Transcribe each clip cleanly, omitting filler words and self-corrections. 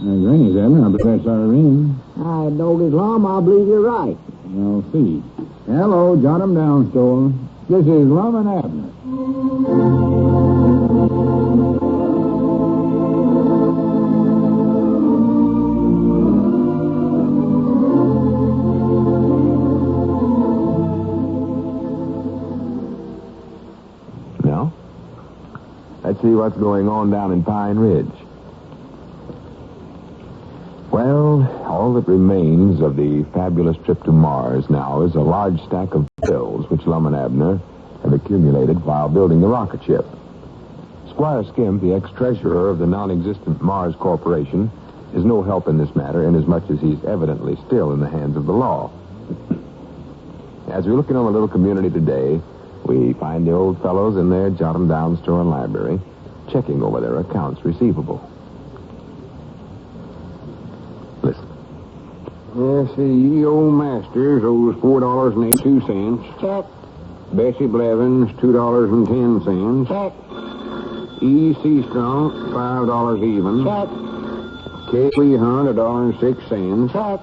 Granny's, Abner. I believe that's our ring. I know it, Lum. I believe you're right. I'll see. Hello, jot 'em down, Stoll. This is Lum and Abner. No? Let's see what's going on down in Pine Ridge. Well, all that remains of the fabulous trip to Mars now is a large stack of bills which Lum and Abner have accumulated while building the rocket ship. Squire Skimp, the ex-treasurer of the non-existent Mars Corporation, is no help in this matter, inasmuch as he's evidently still in the hands of the law. As we look in on the little community today, we find the old fellows in their jot-em-down store and library checking over their accounts receivable. Listen. Yes, the old Masters owes $4.82. Check. Bessie Blevins, $2.10. Check. E.C. Strunk, $5 even. Check. K.W. Hunt, $1.06. Check.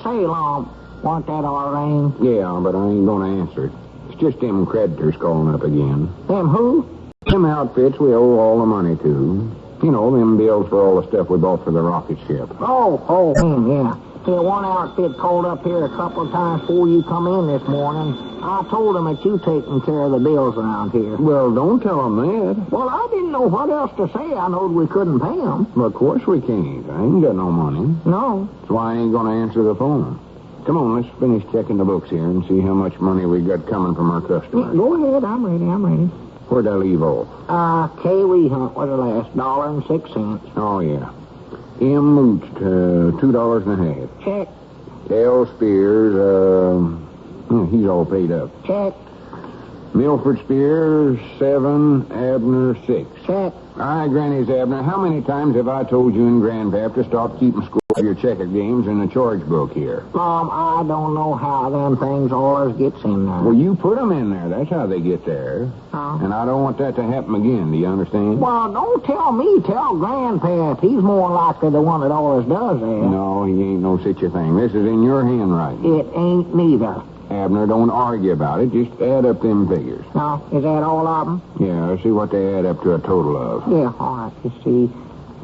Say, Lum, want that our ring? Yeah, but I ain't gonna answer it. It's just them creditors calling up again. Them who? Them outfits we owe all the money to. You know, them bills for all the stuff we bought for the rocket ship. Oh, yeah. Here, one outfit called up here a couple of times before you come in this morning. I told them that you taking care of the bills around here. Well, don't tell them that. Well, I didn't know what else to say. I knowed we couldn't pay them. Well, of course we can't. I ain't got no money. No. That's why I ain't gonna answer the phone. Come on, let's finish checking the books here and see how much money we got coming from our customers. Go ahead. I'm ready. Where'd I leave off? K.W. Hunt was the last, $1.06. Oh, yeah. M. Mooch, $2.50. Check. L. Spears, he's all paid up. Check. Milford Spears, 7. Abner, 6. Check. All right, Granny's Abner, how many times have I told you and Grandpap to stop keeping score of your checker games in the charge book here? Mom, I don't know how them things always gets in there. Well, you put them in there. That's how they get there. And I don't want that to happen again. Do you understand? Well, don't tell me. Tell Grandpap. He's more likely the one that always does that. No, he ain't no such a thing. This is in your handwriting. It ain't neither. Abner, don't argue about it. Just add up them figures. Now, is that all of them? Yeah, see what they add up to a total of. Yeah, all right. You see,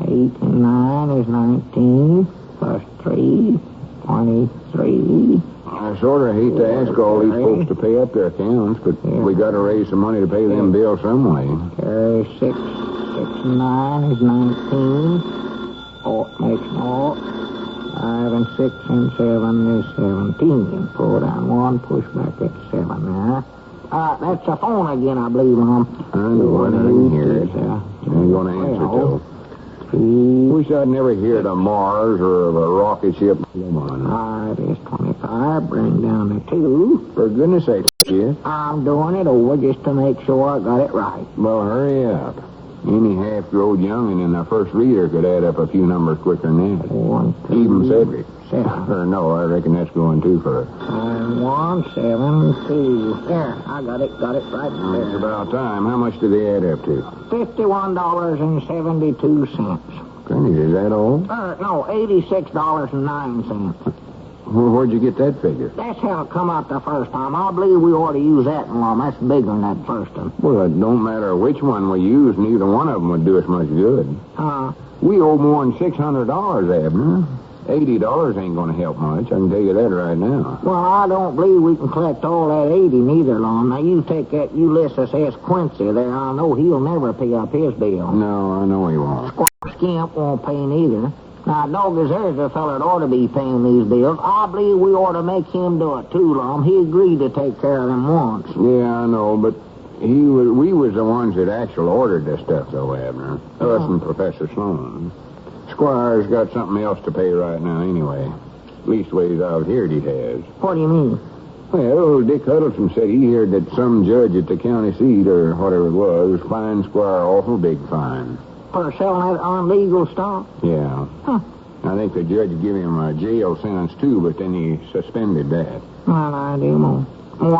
8 and 9 is 19, plus 3, 23. I sort of hate to ask all these folks to pay up their accounts, but we got to raise some money to pay them bills some way. 6 and 9 is 19. 4 makes 0. 5 and 6 and 7 is 17. Pull down 1, push back at 7 there. That's the phone again, I believe, Mom. I know, I didn't hear it. I ain't going to answer till. Wish I'd never heard of Mars or of a rocket ship. Come on. 5 is 25. Bring down the 2. For goodness sake, kid. I'm doing it over just to make sure I got it right. Well, hurry up. Any half-grown youngin' in the first reader could add up a few numbers quicker than that. 1, 2, Even Cedric. 7. Or no, I reckon that's going too far. 1, 7, 2. There, I got it right there. It's about time. How much do they add up to? $51.72. Granny, is that all? No, $86.09. Well, where'd you get that figure? That's how it come out the first time. I believe we ought to use that one. That's bigger than that first one. Well, it don't matter which one we use. Neither one of them would do us much good. We owe more than $600, Abner. $80 ain't going to help much. I can tell you that right now. Well, I don't believe we can collect all that 80 neither, Lon. Now, you take that Ulysses S. Quincy there. I know he'll never pay up his bill. No, I know he won't. Squire Skimp won't pay neither. Now, dog, there's a fella that ought to be paying these bills. I believe we ought to make him do it, too, Lum. He agreed to take care of them once. Yeah, I know, but we was the ones that actually ordered this stuff, though, Abner. Us and Professor Sloan. Squire's got something else to pay right now, anyway. Leastways, I've heard he has. What do you mean? Well, old Dick Huddleston said he heard that some judge at the county seat, or whatever it was, fined Squire awful big fine. For selling that unlegal stuff? Yeah. Huh. I think the judge gave him a jail sentence, too, but then he suspended that. Well, I do more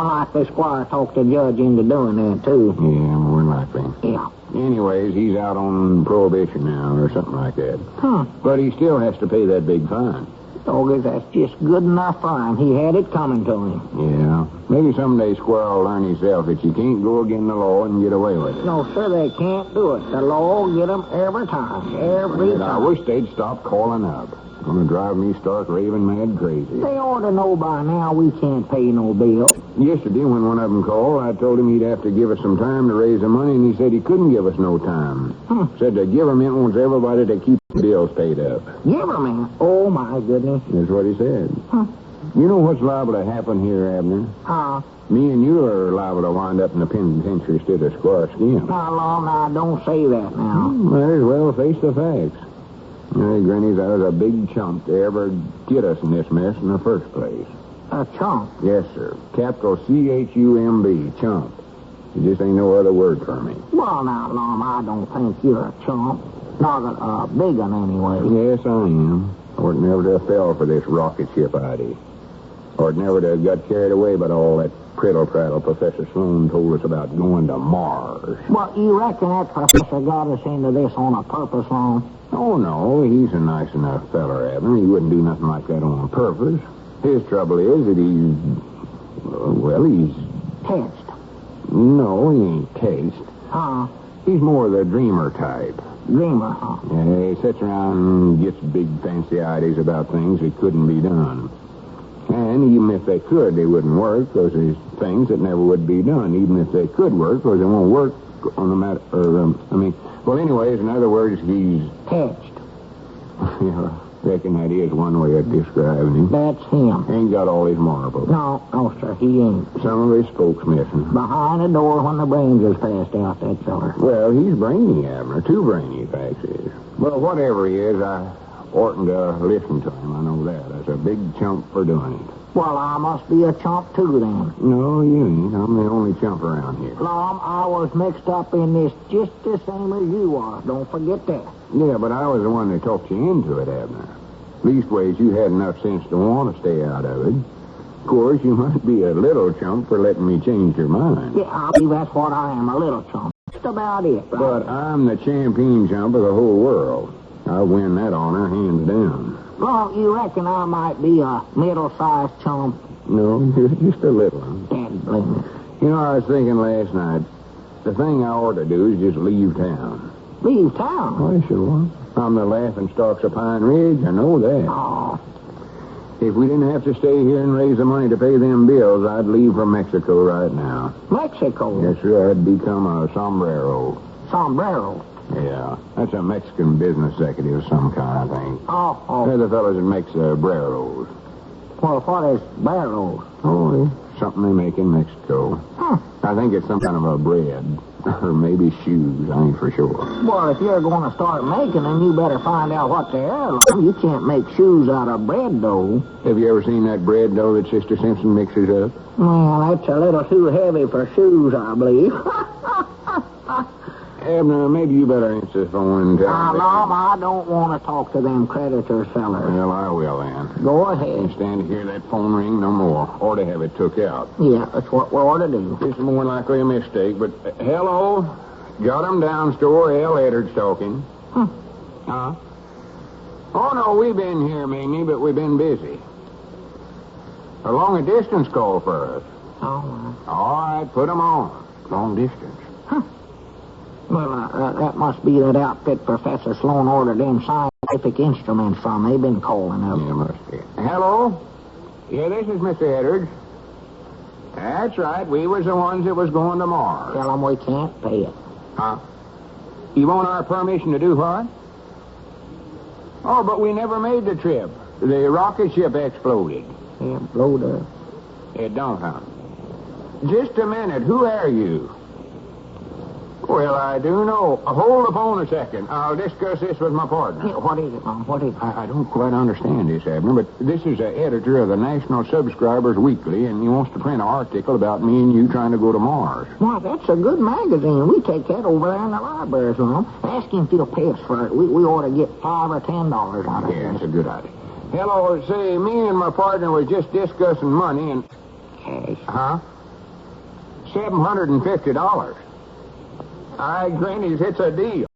likely Squire talked the judge into doing that, too. Yeah, more likely. Yeah. Anyways, he's out on prohibition now or something like that. But he still has to pay that big fine. Doggy, that's just good enough for him. He had it coming to him. Yeah. Maybe someday Squire will learn himself that you can't go against the law and get away with it. No, sir, they can't do it. The law will get them every time. Every time. I wish they'd stop calling up. It's going to drive me stark raving mad crazy. They ought to know by now we can't pay no bill. Yesterday, when one of them called, I told him he'd have to give us some time to raise the money, and he said he couldn't give us no time. Said the government wants everybody to keep the bills paid up. Government? Oh, my goodness. That's what he said. You know what's liable to happen here, Abner? Me and you are liable to wind up in the penitentiary instead of Squire Skimp. Now, don't say that now. Might as well face the facts. Hey, Grannies, I was a big chump to ever get us in this mess in the first place. A chump? Yes, sir. Capital C-H-U-M-B, chump. There just ain't no other word for me. Well, now, Lum, I don't think you're a chump. Not a big one, anyway. Yes, I am. Or it never to have fell for this rocket ship idea. Or it never to have got carried away by all that prattle-prattle Professor Sloan told us about going to Mars. Well, you reckon that professor got us into this on a purpose, Lum? Oh, no. He's a nice enough feller, Abner. He wouldn't do nothing like that on purpose. His trouble is that he's Test. No, he ain't taste. He's more the dreamer type. Dreamer, huh? Yeah, he sits around and gets big fancy ideas about things that couldn't be done. And even if they could, they wouldn't work, because there's things that never would be done, even if they could work, because they won't work on the matter, well, anyways, in other words, he's... Test. Yeah, I reckon that is one way of describing him. That's him. Ain't got all his marbles. No, sir, he ain't. Some of his spokes missing. Behind the door when the brains is passed out, that feller. Well, he's brainy, Abner. Too brainy, in fact, he is. Well, whatever he is, I oughtn't to listen to him. I know that. That's a big chump for doing it. Well, I must be a chump, too, then. No, you ain't. I'm the only chump around here. Lum, I was mixed up in this just the same as you are. Don't forget that. Yeah, but I was the one that talked you into it, Abner. Leastways, you had enough sense to want to stay out of it. Of course, you must be a little chump for letting me change your mind. Yeah, I believe that's what I am, a little chump. Just about it, right? But I'm the champion chump of the whole world. I win that honor hands down. Well, you reckon I might be a middle-sized chump? No, just a little one. Dad blame me. You know, I was thinking last night, the thing I ought to do is just leave town. Leave town? Why, sure. I'm the laughing stalks of Pine Ridge, I know that. Oh. If we didn't have to stay here and raise the money to pay them bills, I'd leave for Mexico right now. Mexico? Yes, sir, I'd become a sombrero. Sombrero? Yeah, that's a Mexican business executive of some kind, I think. Oh. They're the fellows that makes breros. Well, what is barrels? Oh, something they make in Mexico. I think it's some kind of a bread. Or maybe shoes, I ain't for sure. Well, if you're going to start making them, you better find out what they are. You can't make shoes out of bread dough. Have you ever seen that bread dough that Sister Simpson mixes up? Well, that's a little too heavy for shoes, I believe. Abner, maybe you better answer the phone and tell me. Lum, I don't want to talk to them creditors, fellers. Well, I will, then. Go ahead. Can't stand to hear that phone ring no more, or to have it took out. Yeah, that's what we ought to do. This is more likely a mistake, but hello? Got 'em down, store. L. Eddard's talking. Huh? Oh, no, we've been here, Mamie, but we've been busy. A long-distance call for us. Oh, All right, put 'em on. Long distance. Well, that must be that outfit Professor Sloan ordered them scientific instruments from. They've been calling up. Yeah, must be. Hello? Yeah, this is Mr. Eddard. That's right. We was the ones that was going to Mars. Tell them we can't pay it. Huh? You want our permission to do what? Oh, but we never made the trip. The rocket ship exploded. Yeah, blowed up. It don't, huh? Just a minute. Who are you? Well, I do know. Hold the phone a second. I'll discuss this with my partner. Yeah, what is it, Mom? What is it? I don't quite understand this, Abner, but this is the editor of the National Subscribers Weekly, and he wants to print an article about me and you trying to go to Mars. Why, that's a good magazine. We take that over there in the libraries, Mom. Ask him if he'll pay us for it. We ought to get $5 or $10 out of it. Yeah, that's a good idea. Hello, say, me and my partner was just discussing money and... Cash. Huh? $750. I Granny's, it's a deal.